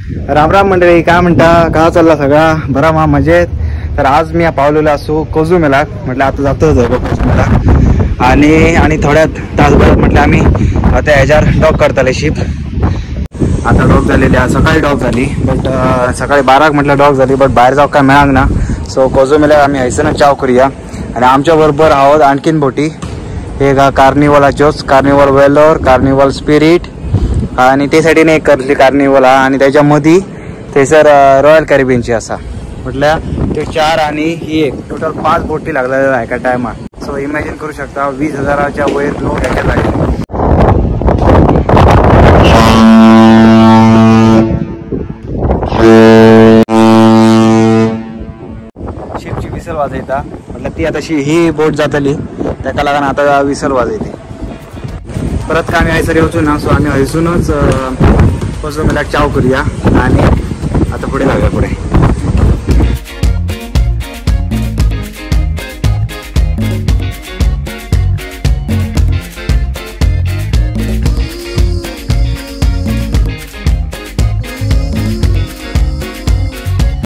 राम राम मंडळी, काय म्हणता, का चालला सगळा बरा मा मजेत. तर आज मी पावलेलो असो कोझुमेला. म्हटलं आता जातो कोझुमेला आणि थोड्यात तासभरात म्हटलं आम्ही आता ह्याच्यावर डॉक करताले शिप. आता डॉक झालेली आहे, सकाळी डॉक झाली, बट सकाळी 12 म्हटलं डॉक झाली, बट बाहेर जाऊ काय मिळाग ना. सो कोझुमेला आम्ही हैसनच चाव करूया. आणि आमच्या बरोबर आहोत आणखीन बोटी. हे कार्निवलाचोच, कार्निवल वेलोर, कार्निवल स्पिरिट आणि त्यासाठी एक करली कार्निवल हा. आणि त्याच्यामध्ये थंयसर रॉयल कॅरिबियनची असा म्हटल्या ते 4 आणि ही एक टोटल 5 बोटी लागलेल्या आहे एका टायमात. सो इमॅजिन करू शकता 20,000च्या वर लोक याच्यात लागले. शिपची विसल वाजयता म्हटलं ती आता ही बोट जातली त्याका लागून आता विसल वाजयते. परत का आम्ही हैसर येऊचो ना. सो आम्ही हैसूनच कोझुमेला चाव करूया आणि आता पुढे जाऊया पुढे.